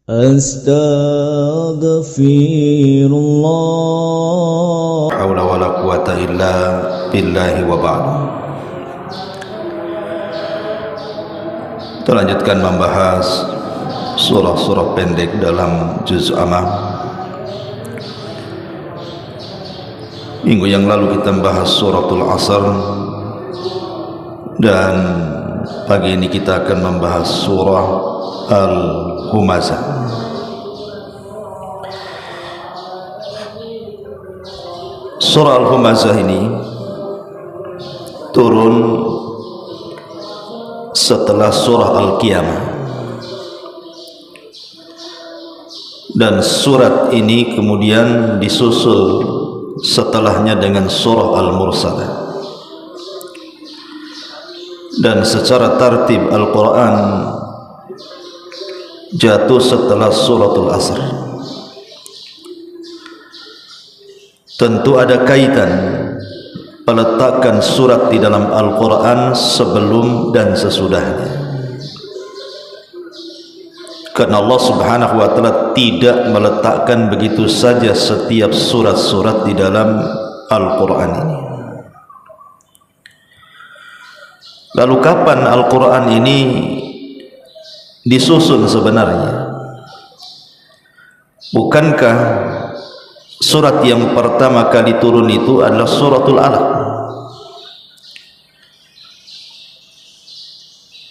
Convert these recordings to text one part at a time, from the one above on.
Astaghfirullah. Haula wala quwata illa billahi wa ba'd. Kita lanjutkan membahas surah-surah pendek dalam juz Amma. Minggu yang lalu kita membahas suratul Asr, dan pagi ini kita akan membahas surah Al-Humazah. Surah Al-Humazah ini turun setelah surah Al-Qiyamah, dan surat ini kemudian disusul setelahnya dengan surah Al-Mursalah. Dan secara tartib Al-Quran jatuh setelah suratul Asr. Tentu ada kaitan peletakan surat di dalam Al-Quran sebelum dan sesudahnya, karena Allah Subhanahu wa ta'ala tidak meletakkan begitu saja setiap surat-surat di dalam Al-Quran ini. Lalu kapan Al-Quran ini disusun sebenarnya? Bukankah surat yang pertama kali turun itu adalah suratul Alaq?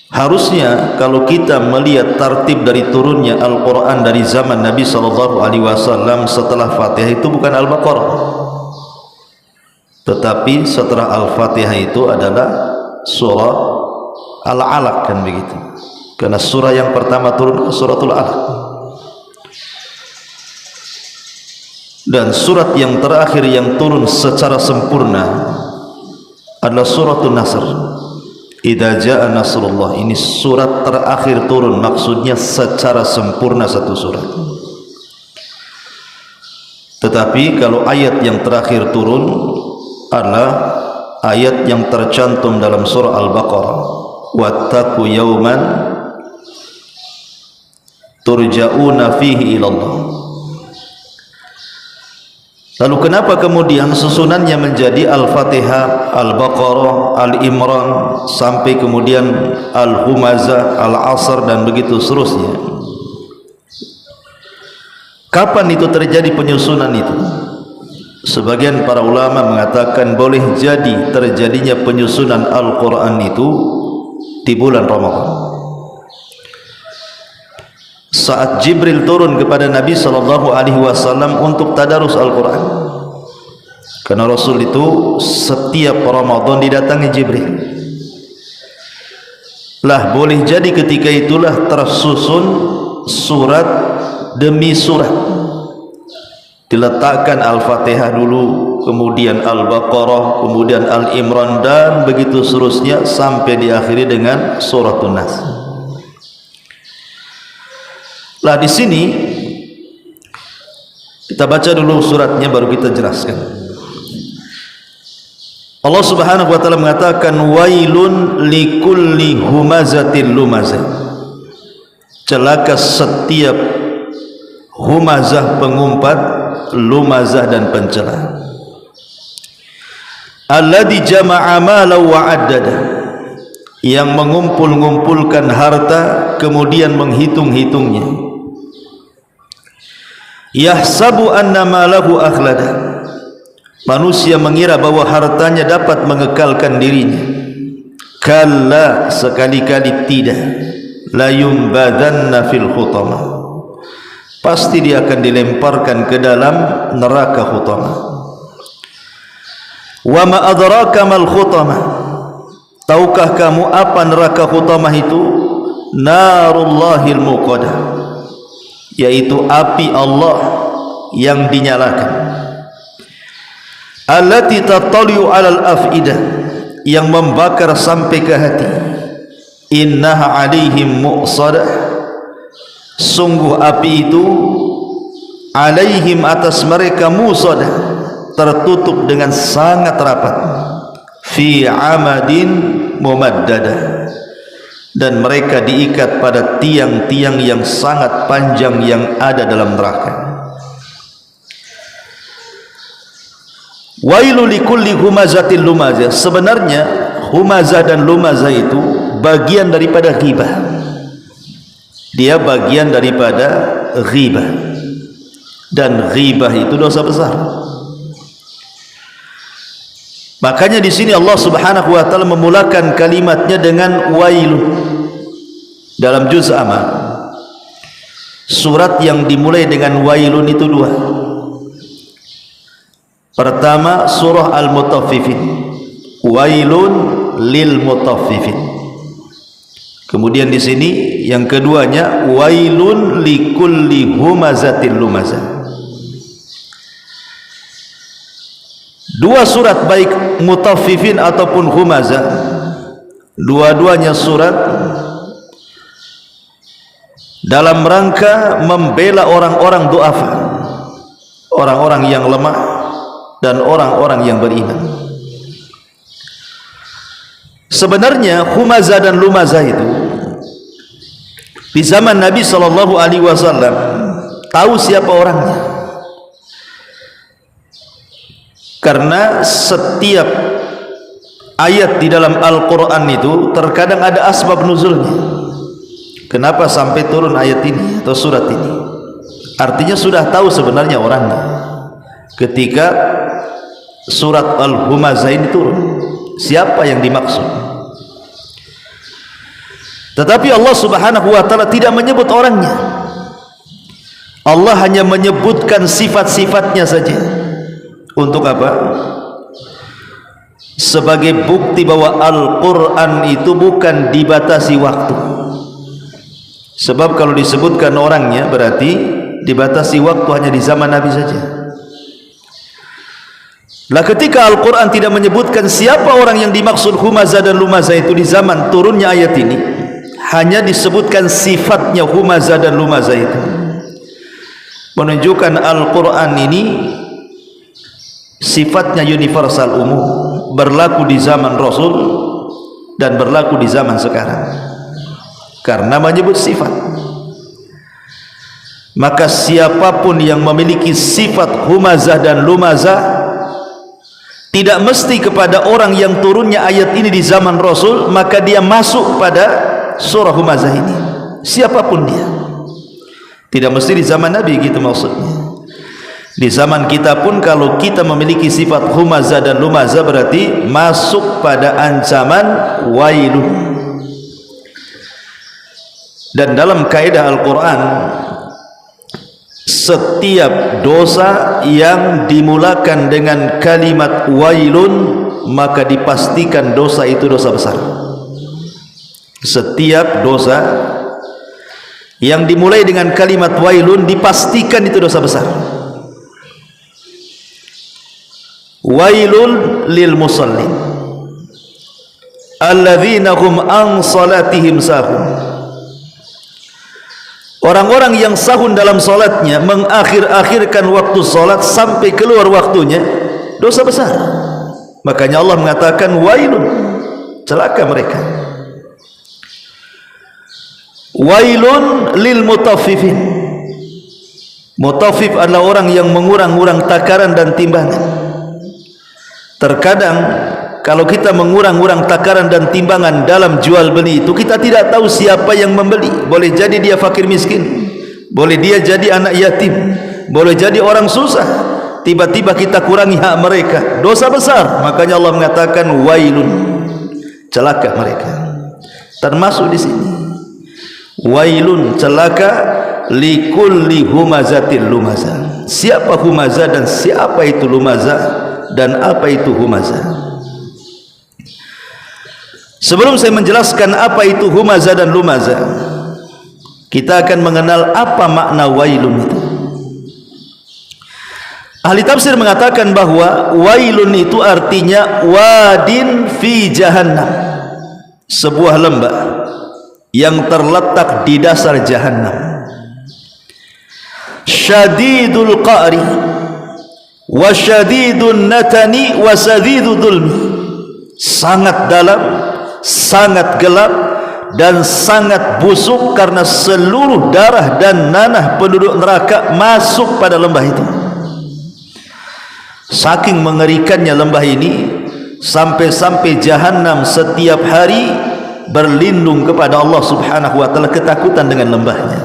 Harusnya kalau kita melihat tartib dari turunnya Al-Quran dari zaman Nabi SAW setelah Fatihah itu bukan Al-Baqarah, tetapi setelah Al-Fatihah itu adalah surah Al-Alaq, kan begitu? Karena surah yang pertama turun suratul Alaq, dan surat yang terakhir yang turun secara sempurna adalah suratul Nasr. Idza jaa nasrullah, ini surat terakhir turun, maksudnya secara sempurna satu surat. Tetapi kalau ayat yang terakhir turun adalah ayat yang tercantum dalam surah Al-Baqarah, wattaqu yawman turja'una fihi ilallah. Lalu kenapa kemudian susunannya menjadi Al-Fatihah, Al-Baqarah, Al-Imran, sampai kemudian Al-Humazah, Al-Asr, dan begitu seterusnya? Kapan itu terjadi penyusunan itu? Sebagian para ulama mengatakan boleh jadi terjadinya penyusunan Al-Quran itu di bulan Ramadan, saat Jibril turun kepada Nabi SAW untuk tadarus Al-Quran. Karena Rasul itu setiap Ramadan didatangi Jibril. Lah boleh jadi ketika itulah tersusun surat demi surat. Diletakkan Al-Fatihah dulu, kemudian Al-Baqarah, kemudian Al-Imran, dan begitu seterusnya sampai diakhiri dengan suratul Nas. Lah di sini kita baca dulu suratnya baru kita jelaskan. Allah Subhanahu wa taala mengatakan wailun likulli humazatil lumazah. Celaka setiap humazah pengumpat, lumazah dan pencela. Alladzi jama'a malan wa 'addada, yang mengumpul-ngumpulkan harta kemudian menghitung-hitungnya. Yahsabu anna malahu akhlada, manusia mengira bahwa hartanya dapat mengekalkan dirinya. Kalla, sekali-kali tidak. La yumbadanna fil hutamah, pasti dia akan dilemparkan ke dalam neraka hutamah. Wa ma adraka mal hutamah, tahukah kamu apa neraka hutamah itu? Narullahil muqadah, yaitu api Allah yang dinyalakan. Allati tattali'u 'alal afidah, yang membakar sampai ke hati. Innaha 'alaihim mu'sadah, sungguh api itu 'alaihim, atas mereka, mu'sadah, tertutup dengan sangat rapat. Fi 'amadin mumaddadah, dan mereka diikat pada tiang-tiang yang sangat panjang yang ada dalam neraka. Wailul likulli humazatil lumazah. Sebenarnya humazah dan lumazah itu bagian daripada ghibah. Dia bagian daripada ghibah, dan ghibah itu dosa besar. Makanya di sini Allah Subhanahu wa taala memulakan kalimatnya dengan wailun. Dalam juz amal, surat yang dimulai dengan wailun itu dua. Pertama surah Al-Mutaffifin, wailun lil mutaffifin. Kemudian di sini yang keduanya wailun likulli humazatil lumazah. Dua surat baik Mutaffifin ataupun Humazah, dua-duanya surat dalam rangka membela orang-orang du'afa, orang-orang yang lemah dan orang-orang yang beriman. Sebenarnya Humazah dan Lumazah itu di zaman Nabi SAW tahu siapa orangnya, karena setiap ayat di dalam Al-Quran itu terkadang ada asbab nuzulnya. Kenapa sampai turun ayat ini atau surat ini? Artinya sudah tahu sebenarnya orangnya ketika surat Al-Humazah ini turun, siapa yang dimaksud. Tetapi Allah Subhanahu wa taala tidak menyebut orangnya. Allah hanya menyebutkan sifat-sifatnya saja. Untuk apa? Sebagai bukti bahwa Al-Quran itu bukan dibatasi waktu. Sebab kalau disebutkan orangnya berarti dibatasi waktu hanya di zaman Nabi saja. Lah ketika Al-Quran tidak menyebutkan siapa orang yang dimaksud Humazah dan Lumazah itu di zaman turunnya ayat ini, hanya disebutkan sifatnya Humazah dan Lumazah itu, menunjukkan Al-Quran ini sifatnya universal, umum, berlaku di zaman Rasul dan berlaku di zaman sekarang. Karena menyebut sifat, maka siapapun yang memiliki sifat Humazah dan Lumazah, tidak mesti kepada orang yang turunnya ayat ini di zaman Rasul maka dia masuk pada surah Humazah ini. Siapapun dia, tidak mesti di zaman Nabi, gitu maksudnya. Di zaman kita pun kalau kita memiliki sifat Humazah dan Lumazah berarti masuk pada ancaman wailun. Dan dalam kaidah Al-Quran, setiap dosa yang dimulakan dengan kalimat wailun maka dipastikan dosa itu dosa besar. Setiap dosa yang dimulai dengan kalimat wailun dipastikan itu dosa besar. Wailun lil musallin alladzina hum an salatihim sahun. Orang-orang yang sahun dalam salatnya, mengakhir-akhirkan waktu salat sampai keluar waktunya, dosa besar. Makanya Allah mengatakan wailun, celaka mereka. Wailun lil mutaffifin. Mutaffif adalah orang yang mengurang-urang takaran dan timbangan. Terkadang kalau kita mengurang-urang takaran dan timbangan dalam jual beli itu, kita tidak tahu siapa yang membeli. Boleh jadi dia fakir miskin, boleh dia jadi anak yatim, boleh jadi orang susah. Tiba-tiba kita kurangi hak mereka, dosa besar. Makanya Allah mengatakan wailun, celaka mereka. Termasuk di sini wailun, celaka likulli humazatil lumazah. Siapa Humazah dan siapa itu Lumazah, dan apa itu Humazah? Sebelum saya menjelaskan apa itu Humazah dan Lumazah, kita akan mengenal apa makna wailun itu. Ahli tafsir mengatakan bahwa wailun itu artinya wadin fi jahannam, sebuah lembah yang terletak di dasar jahannam. Syadidul qa'ri wa syadidun natani wa sadidul dhulmi, sangat dalam, sangat gelap, dan sangat busuk karena seluruh darah dan nanah penduduk neraka masuk pada lembah itu. Saking mengerikannya lembah ini, sampai-sampai Jahannam setiap hari berlindung kepada Allah Subhanahu wa taala, ketakutan dengan lembahnya.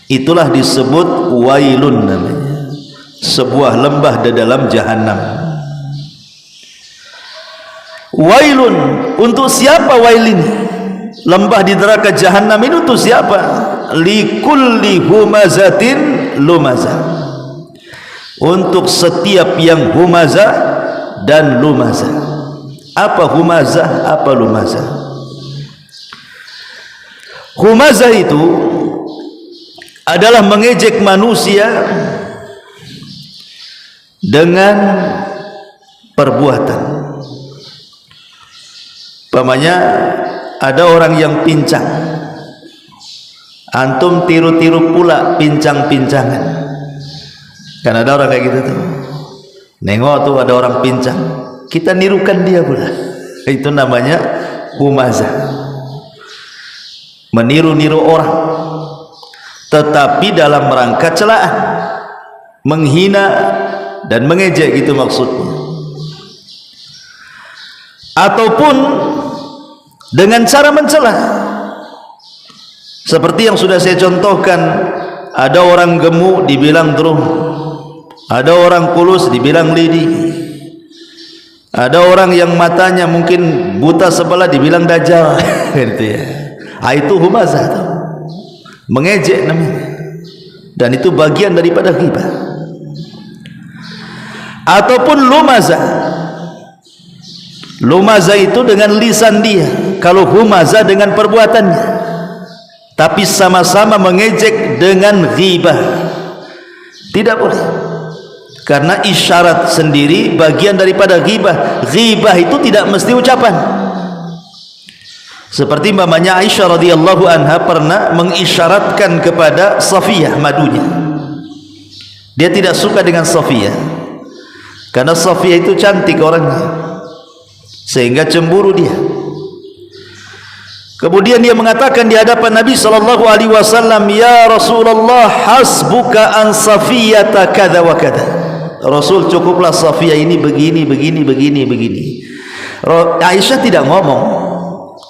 Itulah disebut wailun namanya, sebuah lembah di dalam Jahannam. Wailun, untuk siapa wail ini? Lembah di neraka Jahannam ini untuk siapa? Likulli humazatin lumazah, untuk setiap yang humazah dan lumazah. Apa humazah, apa lumazah? Humazah itu adalah mengejek manusia dengan perbuatan. Umpamanya ada orang yang pincang, antum tiru-tiru pula pincang-pincangan. Kan ada orang kayak gitu tuh, nengok tuh ada orang pincang, kita nirukan dia pula. Itu namanya humazah, meniru-niru orang, tetapi dalam rangka celaan, menghina dan mengejek, gitu maksudnya. Ataupun dengan cara mencela, seperti yang sudah saya contohkan. Ada orang gemuk dibilang drum, ada orang kulus dibilang lidi, ada orang yang matanya mungkin buta sebelah dibilang dajjal. Gitu ya. Itu humazah, mengejek namanya, dan itu bagian daripada ghibah. Ataupun lumazah. Lumazah itu dengan lisan dia, kalau humazah dengan perbuatannya, tapi sama-sama mengejek dengan ghibah. Tidak boleh, karena isyarat sendiri bagian daripada ghibah. Ghibah itu tidak mesti ucapan. Seperti mamanya Aisyah radhiyallahu anha pernah mengisyaratkan kepada Safiyah madunya. Dia tidak suka dengan Safiyah karena Safiyah itu cantik orangnya, sehingga cemburu dia. Kemudian dia mengatakan di hadapan Nabi sallallahu alaihi wasallam, "Ya Rasulullah, hasbuka an Safiyata kada wa kada." Rasul, cukuplah Safiyah ini begini. Aisyah tidak ngomong,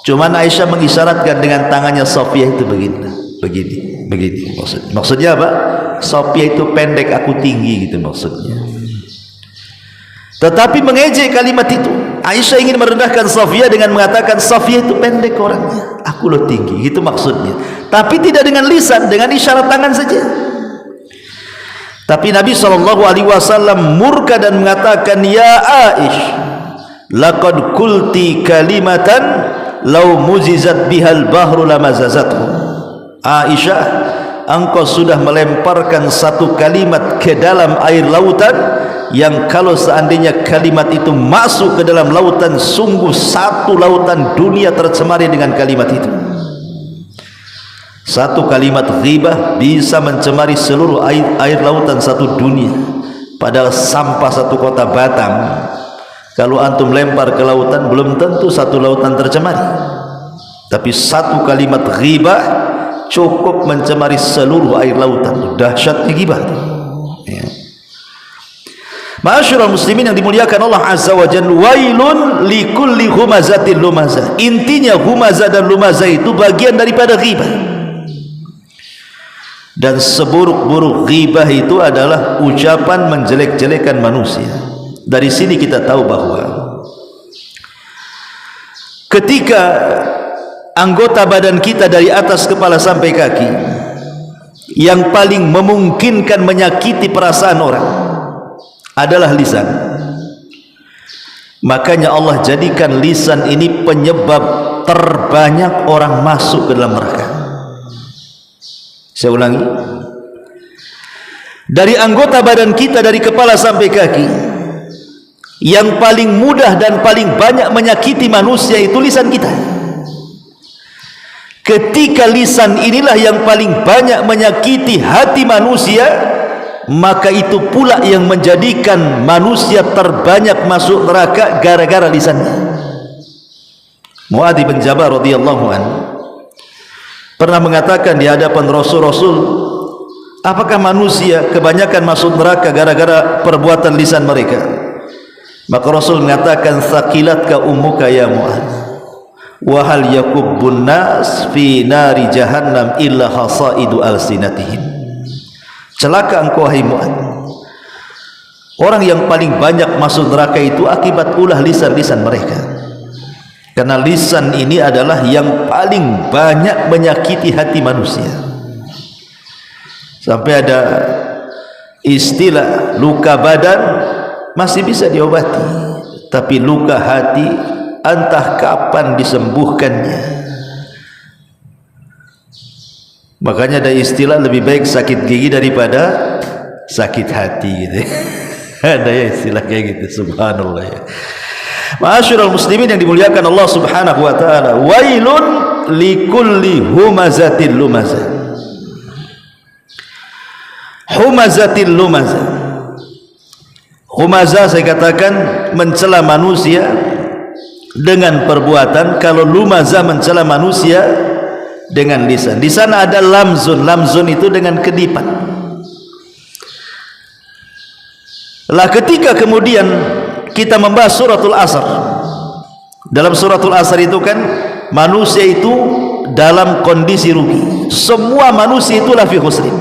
cuman Aisyah mengisyaratkan dengan tangannya, Safiyah itu begini. Maksudnya apa? Safiyah itu pendek, aku tinggi, gitu maksudnya. Tetapi mengejek kalimat itu. Aisyah ingin merendahkan Safiyah dengan mengatakan, Safiyah itu pendek orangnya, aku lo tinggi, gitu maksudnya. Tapi tidak dengan lisan, dengan isyarat tangan saja. Tapi Nabi SAW murka dan mengatakan, "Ya Aish, laqad qulti kalimatan law muzizat bihal bahru lamazazathu." Aisyah, engkau sudah melemparkan satu kalimat ke dalam air lautan, yang kalau seandainya kalimat itu masuk ke dalam lautan, sungguh satu lautan dunia tercemari dengan kalimat itu. Satu kalimat ghibah bisa mencemari seluruh air lautan satu dunia. Padahal sampah satu kota Batam, kalau antum lempar ke lautan, belum tentu satu lautan tercemari. Tapi satu kalimat ghibah cukup mencemari seluruh air lautan. Dahsyatnya ghibah itu. Ya. Ma'asyiral muslimin yang dimuliakan Allah Azza wa Jalla, wailun likulli humazatin lumazah. Intinya humazah dan lumazah itu bagian daripada ghibah. Dan seburuk-buruk ghibah itu adalah ucapan menjelek-jelekan manusia. Dari sini kita tahu bahwa ketika anggota badan kita dari atas kepala sampai kaki yang paling memungkinkan menyakiti perasaan orang adalah lisan. Makanya Allah jadikan lisan ini penyebab terbanyak orang masuk ke dalam neraka. Saya ulangi, dari anggota badan kita dari kepala sampai kaki, yang paling mudah dan paling banyak menyakiti manusia itu lisan kita. Ketika lisan inilah yang paling banyak menyakiti hati manusia, maka itu pula yang menjadikan manusia terbanyak masuk neraka gara-gara lisannya. Muadz bin Jabal radhiyallahu anhu pernah mengatakan di hadapan Rasul, apakah manusia kebanyakan masuk neraka gara-gara perbuatan lisan mereka? Maka Rasul mengatakan, thaqilatka ummuka ya Mu'adz, wa hal yakubbun nas fi nari jahannam illa hasaidu alsinatihim. Celaka engkau hai Mu'adz, orang yang paling banyak masuk neraka itu akibat ulah lisan-lisan mereka. Karena lisan ini adalah yang paling banyak menyakiti hati manusia. Sampai ada istilah luka badan masih bisa diobati, tapi luka hati entah kapan disembuhkannya. Makanya ada istilah lebih baik sakit gigi daripada sakit hati gitu. Ada ya istilah kayak gitu, subhanallah ya. Ma'asyiral muslimin yang dimuliakan Allah Subhanahu wa taala, wailun likulli humazatil lumazah. Humazatil lumazah. Humazah saya katakan mencela manusia dengan perbuatan, kalau lumazah mencela manusia dengan lisan. Di sana ada lamzun, lamzun itu dengan kedipan. Lah ketika kemudian kita membahas suratul Asr, dalam suratul Asr itu kan manusia itu dalam kondisi rugi. Semua manusia itu lafi khusrin,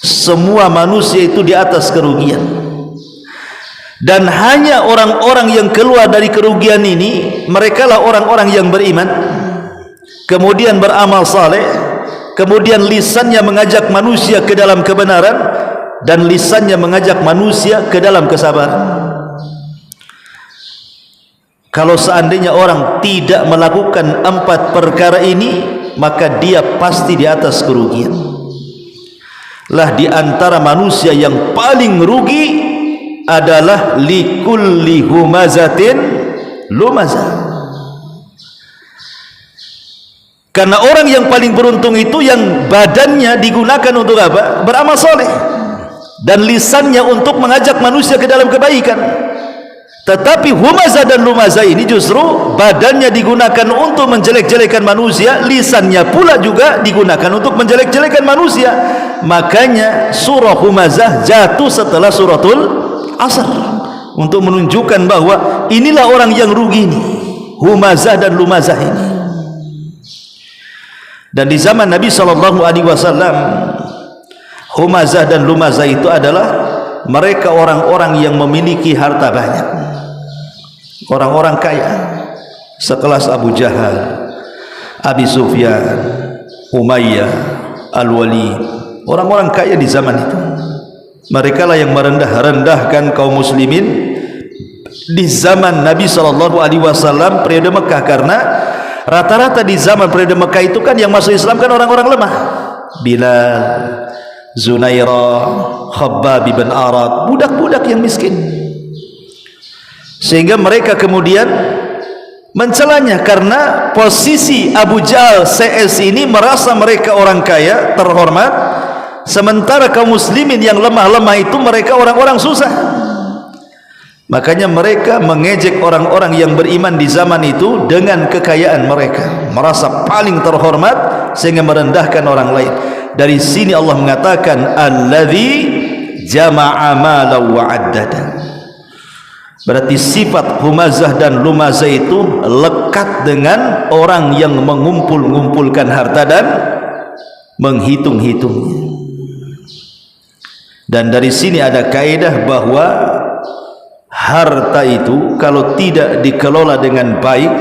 semua manusia itu di atas kerugian, dan hanya orang-orang yang keluar dari kerugian ini, mereka lah orang-orang yang beriman, kemudian beramal saleh, kemudian lisannya mengajak manusia ke dalam kebenaran, dan lisannya mengajak manusia ke dalam kesabaran. Kalau seandainya orang tidak melakukan 4 perkara ini, maka dia pasti di atas kerugian. Lah di antara manusia yang paling rugi adalah likulli humazatin lumazah. Karena orang yang paling beruntung itu yang badannya digunakan untuk apa? Beramal soleh, dan lisannya untuk mengajak manusia ke dalam kebaikan. Tetapi humazah dan lumazah ini justru badannya digunakan untuk menjelek-jelekan manusia, lisannya pula juga digunakan untuk menjelek-jelekan manusia. Makanya surah humazah jatuh setelah suratul Asr, untuk menunjukkan bahwa inilah orang yang rugi ini, humazah dan lumazah ini. Dan di zaman Nabi SAW, humazah dan lumazah itu adalah mereka orang-orang yang memiliki harta banyak, orang-orang kaya sekelas Abu Jahal, Abi Sufyan, Umayyah, Al-Walid, orang-orang kaya di zaman itu. Mereka lah yang merendah-rendahkan kaum muslimin di zaman Nabi SAW periode Mekah, karena rata-rata di zaman periode Mekah itu kan yang masuk Islam kan orang-orang lemah. Bilal, Zunairah, Khabbab bin Arad, budak-budak yang miskin, sehingga mereka kemudian mencelanya karena posisi Abu Jahal CS ini merasa mereka orang kaya terhormat, sementara kaum muslimin yang lemah-lemah itu mereka orang-orang susah. Makanya mereka mengejek orang-orang yang beriman di zaman itu dengan kekayaan mereka, merasa paling terhormat sehingga merendahkan orang lain. Dari sini Allah mengatakan alladzi jama'a malan wa 'addada. Berarti sifat humazah dan lumazah itu lekat dengan orang yang mengumpul-ngumpulkan harta dan menghitung-hitungnya. Dan dari sini ada kaidah bahwa harta itu kalau tidak dikelola dengan baik,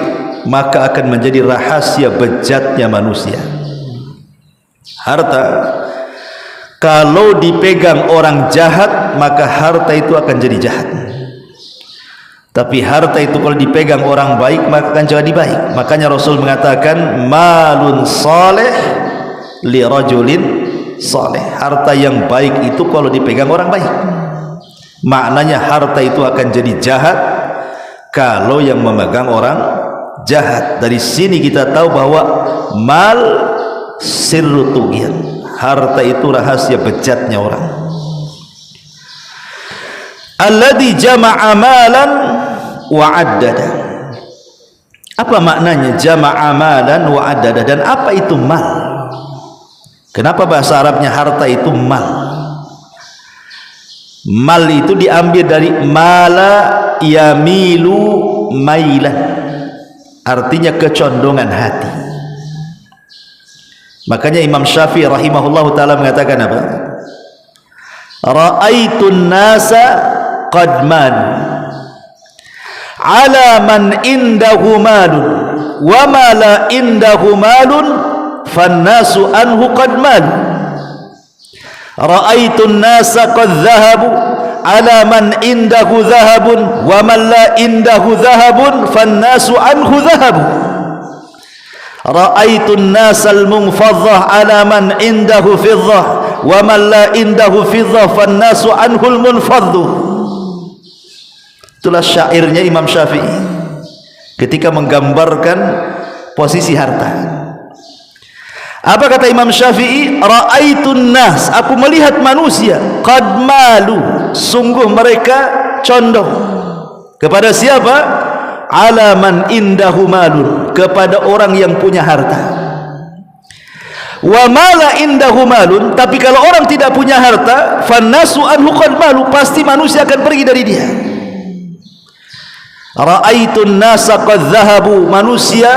maka akan menjadi rahasia bejatnya manusia. Harta kalau dipegang orang jahat, maka harta itu akan jadi jahat. Tapi harta itu kalau dipegang orang baik, maka akan jadi baik. Makanya Rasul mengatakan malun saleh li rajulin saleh. Harta yang baik itu kalau dipegang orang baik. Maknanya harta itu akan jadi jahat kalau yang memegang orang jahat. Dari sini kita tahu bahwa mal sirru tughyan, harta itu rahasia bejatnya orang. Alladzi jama'a malan wa 'addada. Apa maknanya jama'a malan wa addada, dan apa itu mal? Kenapa bahasa Arabnya harta itu mal? Mal itu diambil dari mala yamilu mailan, artinya kecondongan hati. Makanya Imam Syafi'i rahimahullahu taala mengatakan apa? Ra'aitun nasa qad man ala man indahu malun wa ma la indahu malun fannasu anhu qad mal. Ra'aitun nasa qad dhahabu ala man indahu dhahabun wa man la indahu dhahabun fannasu anhu dhahabu. Ra'aitun nasal munfadhah ala man indahu fiddah wa man la indahu fiddah fannasu anhul munfadhu. Itulah syairnya Imam Syafi'i ketika menggambarkan posisi harta. Apa kata Imam Syafi'i? Ra'aitun nas, aku melihat manusia qad malu, sungguh mereka condong kepada siapa? Ala man indahu malun, kepada orang yang punya harta. Wa mala indahu malun, tapi kalau orang tidak punya harta, fannasu anhu qad malu, pasti manusia akan pergi dari dia. Ra'aitun nasa qad dhahabu, manusia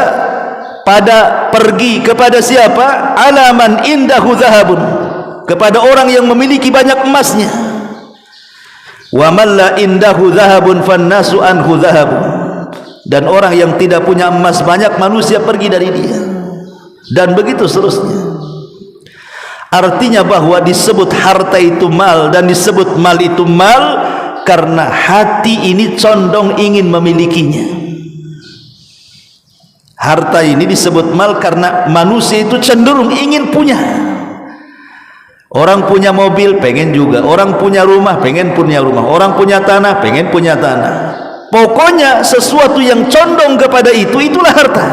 pada pergi kepada siapa? Ala man indahu dhahabun, kepada orang yang memiliki banyak emasnya. Wa man la indahu dhahabun fannasu anhu dhahabu, dan orang yang tidak punya emas banyak, manusia pergi dari dia, dan begitu seterusnya. Artinya bahwa disebut harta itu mal dan disebut mal itu mal karena hati ini condong ingin memilikinya. Harta ini disebut mal karena manusia itu cenderung ingin punya. Orang punya mobil pengen juga, orang punya rumah pengen punya rumah, orang punya tanah pengen punya tanah. Pokoknya sesuatu yang condong kepada itu, itulah harta.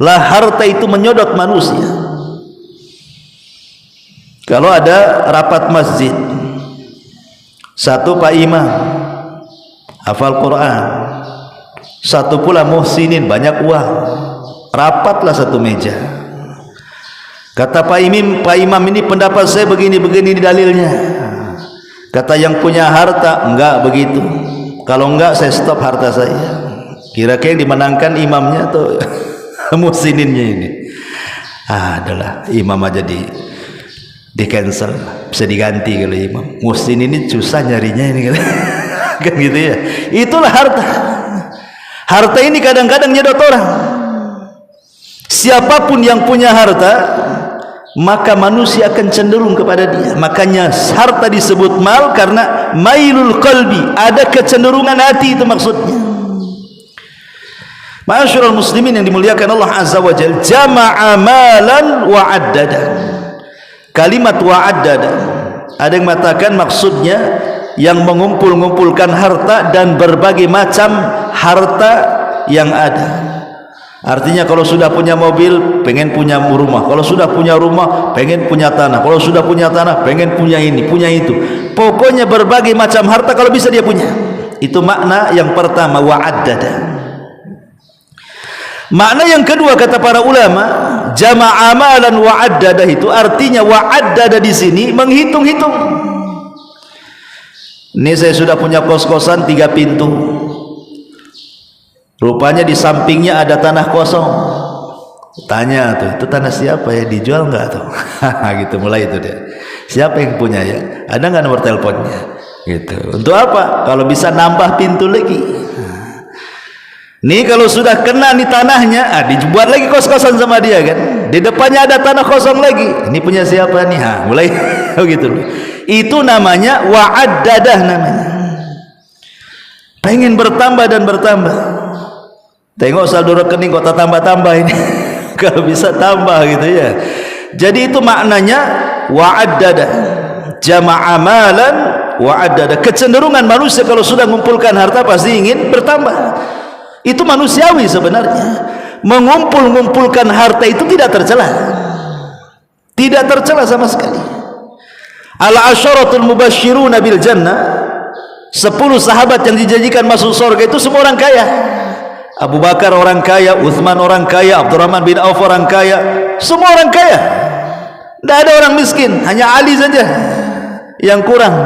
Lah harta itu menyodot manusia. Kalau ada rapat masjid, satu Pak Imam hafal Quran, satu pula muhsinin banyak uang, rapatlah satu meja. Kata Pak Imam ini pendapat saya begini-begini dalilnya. Kata yang punya harta, enggak begitu. Kalau enggak saya stop harta saya. Kira-kira yang dimenangkan imamnya atau muhsininnya ini? Adalah imam aja di cancel, bisa diganti kalau imam. Muhsin ini susah nyarinya ini kan gitu ya. Itulah harta. Harta ini kadang-kadang nyedot orang. Siapapun yang punya harta, maka manusia akan cenderung kepada dia. Makanya harta disebut mal karena mailul qalbi, ada kecenderungan hati, itu maksudnya. Ma'asyiral muslimin yang dimuliakan Allah Azza wa Jalla, jama'a malan wa addada. Kalimat wa addada, ada yang mengatakan maksudnya yang mengumpul-ngumpulkan harta dan berbagai macam harta yang ada. Artinya kalau sudah punya mobil pengen punya rumah, kalau sudah punya rumah pengen punya tanah, kalau sudah punya tanah pengen punya ini, punya itu. Pokoknya berbagai macam harta kalau bisa dia punya. Itu makna yang pertama, wa'addada. Makna yang kedua kata para ulama, jama'a amalan wa'addada, itu artinya wa'addada di sini menghitung-hitung. Ini saya sudah punya kos-kosan 3 pintu. Rupanya di sampingnya ada tanah kosong. Tanya tuh, itu tanah siapa ya, dijual enggak tuh? Gitu, mulai itu dia. Siapa yang punya ya? Ada enggak nomor teleponnya? Gitu. Untuk apa? Kalau bisa nambah pintu lagi. Nih kalau sudah kena nih tanahnya, dibuat lagi kos-kosan sama dia kan. Di depannya ada tanah kosong lagi. Ini punya siapa nih? Mulai begitu. Itu namanya wa'addadah namanya. Pengen bertambah dan bertambah. Tengok saldo rekening kok tambah-tambah ini. Kalau bisa tambah gitu ya. Jadi itu maknanya wa'addada, jama'a malan wa'addada. Kecenderungan manusia kalau sudah mengumpulkan harta pasti ingin bertambah. Itu manusiawi sebenarnya. Mengumpul-ngumpulkan harta itu tidak tercela. Tidak tercela sama sekali. Al-asyaratul mubasyiruna bil jannah, 10 sahabat yang dijanjikan masuk surga itu semua orang kaya. Abu Bakar orang kaya, Uthman orang kaya, Abdurrahman bin Auf orang kaya, semua orang kaya. Tidak ada orang miskin, hanya Ali saja yang kurang.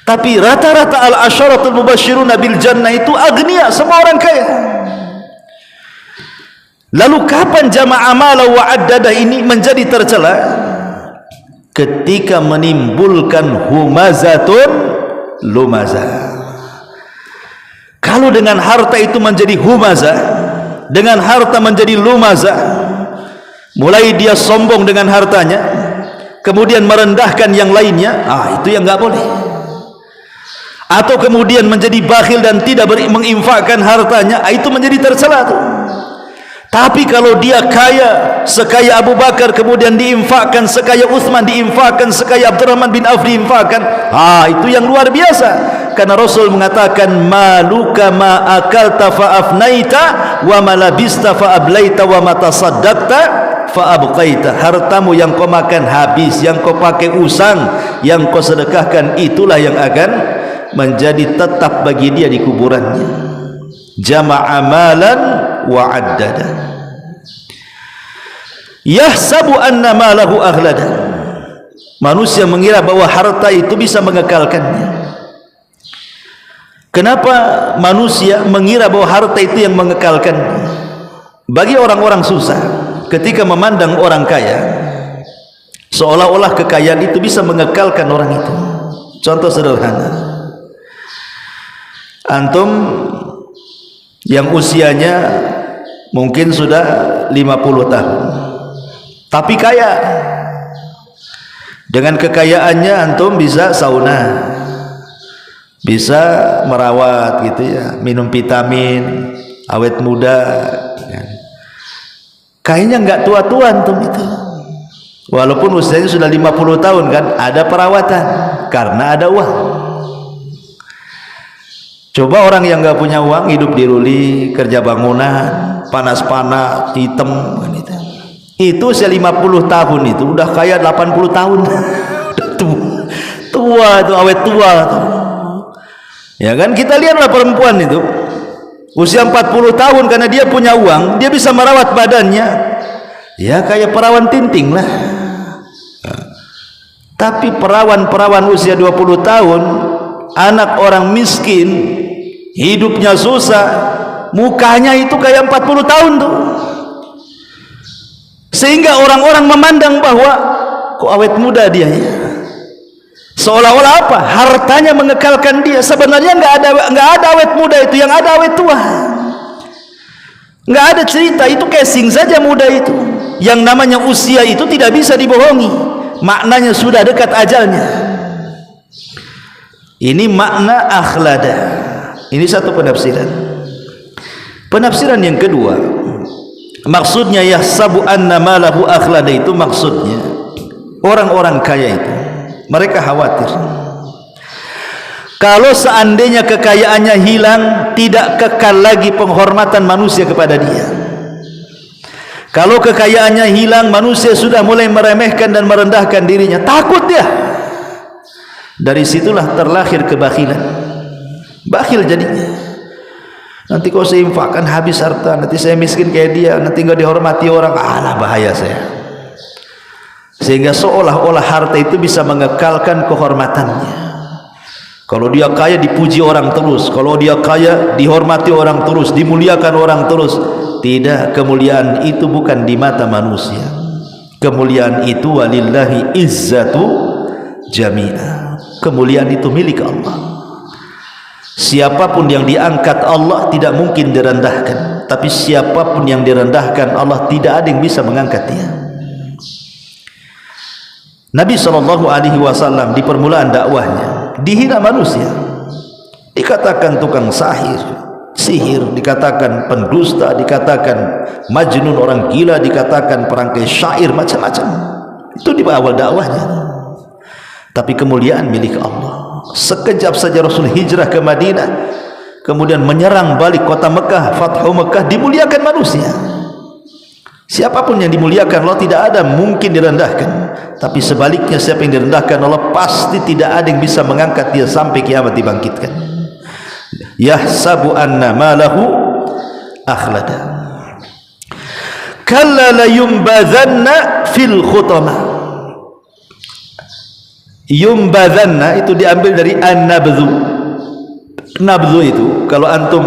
Tapi rata-rata al-asyaratul mubasyiruna bil jannah itu agniya, semua orang kaya. Lalu kapan jama'a amala wa addada ini menjadi tercela? Ketika menimbulkan humazatun lumazah. Kalau dengan harta itu menjadi humazah, dengan harta menjadi lumazah, mulai dia sombong dengan hartanya, kemudian merendahkan yang lainnya, itu yang enggak boleh. Atau kemudian menjadi bakhil dan tidak menginfakkan hartanya, itu menjadi tercela tuh. Tapi kalau dia kaya, sekaya Abu Bakar, kemudian diinfakkan, sekaya Utsman diinfakkan, sekaya Abdurrahman bin Auf diinfakkan, itu yang luar biasa. Karena Rasul mengatakan, maluka ma akalta fa afnaita wa ma labista fa ablaita wa ma tasaddaqta fa abqaita. Hartamu yang kau makan habis, yang kau pakai usang, yang kau sedekahkan, itulah yang akan menjadi tetap bagi dia di kuburannya. Jama'a malan wa addada. Yahsabu anna malahu aghlada. Manusia mengira bahwa harta itu bisa mengekalkannya. Kenapa manusia mengira bahwa harta itu yang mengekalkannya? Bagi orang-orang susah, ketika memandang orang kaya, seolah-olah kekayaan itu bisa mengekalkan orang itu. Contoh sederhana, antum yang usianya mungkin sudah 50 tahun, tapi kaya. Dengan kekayaannya antum bisa sauna, bisa merawat gitu ya, minum vitamin, awet muda kan. Kayaknya enggak tua-tua antum itu, walaupun usianya sudah 50 tahun kan, ada perawatan karena ada uang. Coba orang yang enggak punya uang, hidup di ruli, kerja bangunan, panas-panas, hitam gitu. Itu usia 50 tahun itu udah kaya 80 tahun. Udah tua itu, awet tua tuh. Ya kan, kita lihatlah perempuan itu usia 40 tahun, karena dia punya uang, dia bisa merawat badannya ya kayak perawan tinting lah. Tapi perawan usia 20 tahun, anak orang miskin, hidupnya susah, mukanya itu kayak 40 tahun tuh. Sehingga orang-orang memandang bahwa kok awet muda dia ya. Seolah-olah apa? Hartanya mengekalkan dia. Sebenarnya enggak ada awet muda itu, yang ada awet tua. Enggak ada cerita, itu casing saja muda itu. Yang namanya usia itu tidak bisa dibohongi. Maknanya sudah dekat ajalnya. Ini makna akhlada. Ini satu penafsiran. Penafsiran yang kedua, maksudnya yahsabu anna malahu akhlada itu maksudnya orang-orang kaya itu, mereka khawatir kalau seandainya kekayaannya hilang, tidak kekal lagi penghormatan manusia kepada dia. Kalau kekayaannya hilang, manusia sudah mulai meremehkan dan merendahkan dirinya, takut dia. Dari situlah terlahir kebakhilan. Bakhil jadinya. Nanti kalau saya infakkan habis harta, nanti saya miskin kayak dia, nanti enggak dihormati orang, alah bahaya saya. Sehingga seolah-olah harta itu bisa mengekalkan kehormatannya. Kalau dia kaya dipuji orang terus, kalau dia kaya dihormati orang terus, dimuliakan orang terus. Tidak, kemuliaan itu bukan di mata manusia. Kemuliaan itu walillahi izzatu jami'a. Kemuliaan itu milik Allah. Siapapun yang diangkat Allah tidak mungkin direndahkan, tapi siapapun yang direndahkan Allah tidak ada yang bisa mengangkat dia. Nabi SAW di permulaan dakwahnya dihina manusia, dikatakan tukang sihir, dikatakan pendusta, dikatakan majnun, orang gila, dikatakan perangkai syair, macam-macam. Itu di awal dakwahnya. Tapi kemuliaan milik Allah. Sekejap saja Rasul hijrah ke Madinah, kemudian menyerang balik kota Mekah, Fathu Mekah, dimuliakan manusia. Siapapun yang dimuliakan Allah tidak ada mungkin direndahkan. Tapi sebaliknya, siapa yang direndahkan Allah pasti tidak ada yang bisa mengangkat dia sampai kiamat dibangkitkan. Yahsabu anna malahu akhlada. Kalla la yumbadhanna fil khutama. Yumbadhanna itu diambil dari an-nabdhu. Nabdhu itu kalau antum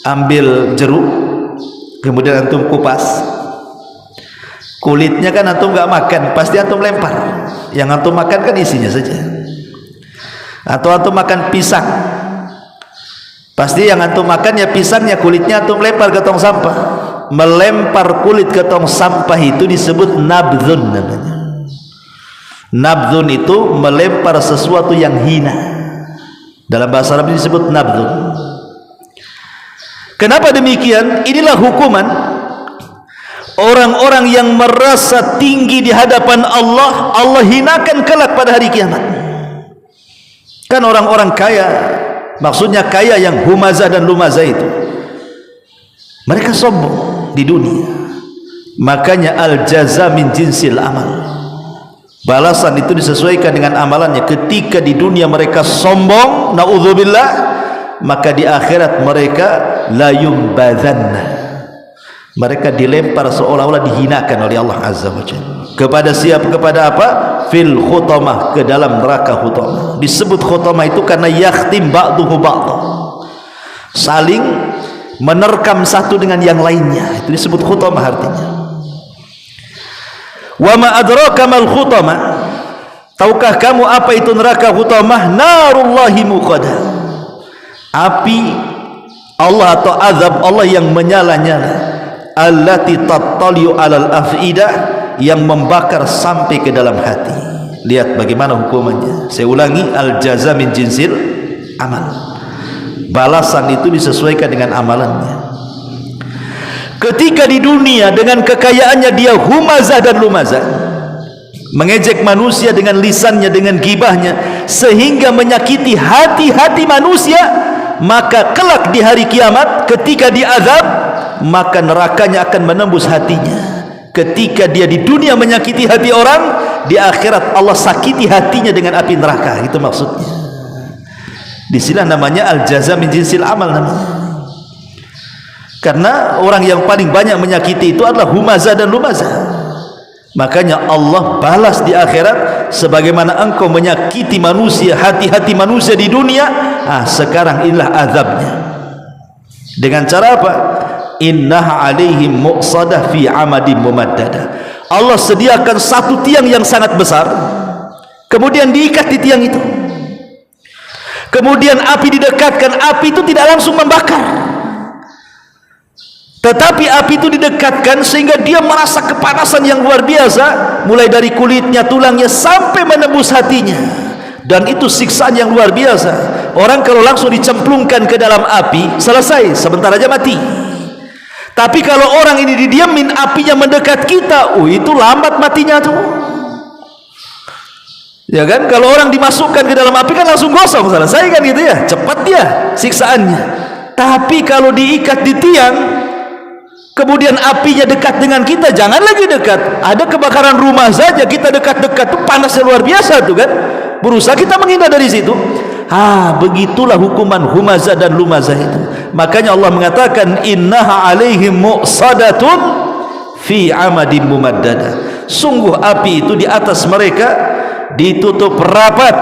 ambil jeruk kemudian antum kupas, kulitnya kan antum nggak makan, pasti antum lempar. Yang antum makan kan isinya saja. Atau antum makan pisang, pasti yang antum makan ya pisangnya, kulitnya antum lempar ke tong sampah. Melempar kulit ke tong sampah itu disebut nabdhun namanya. Nabdhun itu melempar sesuatu yang hina. Dalam bahasa Arab disebut nabdhun. Kenapa demikian? Inilah hukuman orang-orang yang merasa tinggi di hadapan Allah. Allah hinakan kelak pada hari kiamat. Kan orang-orang kaya, maksudnya kaya yang humazah dan lumazah itu, mereka sombong di dunia. Makanya al-jaza min jinsil amal. Balasan itu disesuaikan dengan amalannya. Ketika di dunia mereka sombong, naudzubillah, maka di akhirat mereka la yumbadhanna. Mereka dilempar seolah-olah dihinakan oleh Allah Azza wa Jalla. Kepada siapa? Kepada apa? Fil khutamah, ke dalam neraka khutamah. Disebut khutamah itu karena yakhtim ba'duhu ba'd, saling menerkam satu dengan yang lainnya, itu disebut khutamah artinya. Wa ma adraka mal khutamah, tahukah kamu apa itu neraka khutamah? Narullahi muqadah, api Allah atau azab Allah yang menyala-nyala, allati tattaliu alal afidah, yang membakar sampai ke dalam hati. Lihat bagaimana hukumannya. Saya ulangi, al jaza min jinsil amal. Balasan itu disesuaikan dengan amalannya. Ketika di dunia dengan kekayaannya dia humazah dan lumazah, mengejek manusia dengan lisannya, dengan gibahnya, sehingga menyakiti hati-hati manusia, maka kelak di hari kiamat ketika diazab, maka nerakanya akan menembus hatinya. Ketika dia di dunia menyakiti hati orang, di akhirat Allah sakiti hatinya dengan api neraka. Itu maksudnya. Disinilah namanya al-jaza min jinsil amal namanya. Karena orang yang paling banyak menyakiti itu adalah humazah dan lumazah. Makanya Allah balas di akhirat sebagaimana engkau menyakiti manusia, hati-hati manusia di dunia, sekarang inilah azabnya. Dengan cara apa? Innaha alaihim muqsadah fi amadin mumaddada. Allah sediakan satu tiang yang sangat besar, kemudian diikat di tiang itu, kemudian api didekatkan. Api itu tidak langsung membakar, tetapi api itu didekatkan sehingga dia merasa kepanasan yang luar biasa, mulai dari kulitnya, tulangnya, sampai menembus hatinya. Dan itu siksaan yang luar biasa. Orang kalau langsung dicemplungkan ke dalam api, selesai, sebentar aja mati. Tapi kalau orang ini didiamin, apinya mendekat kita, itu lambat matinya tuh. Ya kan? Kalau orang dimasukkan ke dalam api kan langsung gosong, selesai kan gitu ya, cepat dia siksaannya. Tapi kalau diikat di tiang, kemudian apinya dekat dengan kita, jangan lagi dekat. Ada kebakaran rumah saja kita dekat-dekat tuh panasnya luar biasa tuh kan. Berusaha kita menghindar dari situ. Begitulah hukuman humazah dan lumazah itu. Makanya Allah mengatakan innaha alaihim muqsadatun fi amadin mumaddada. Sungguh api itu di atas mereka ditutup rapat,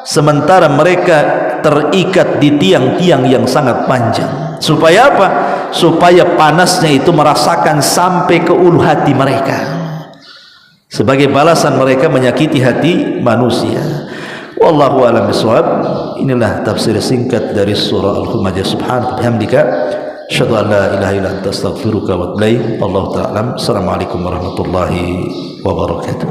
sementara mereka terikat di tiang-tiang yang sangat panjang. Supaya apa? Supaya panasnya itu merasakan sampai ke ulu hati mereka, sebagai balasan mereka menyakiti hati manusia. Wallahu a'lam bishawab. Inilah tafsir singkat dari surah Al-Humazah. Subhanaka wa bihamdika asyhadu an la ilaha illa anta astaghfiruka wa atubu ilaik. Wallahu ta'ala. Assalamualaikum warahmatullahi wabarakatuh.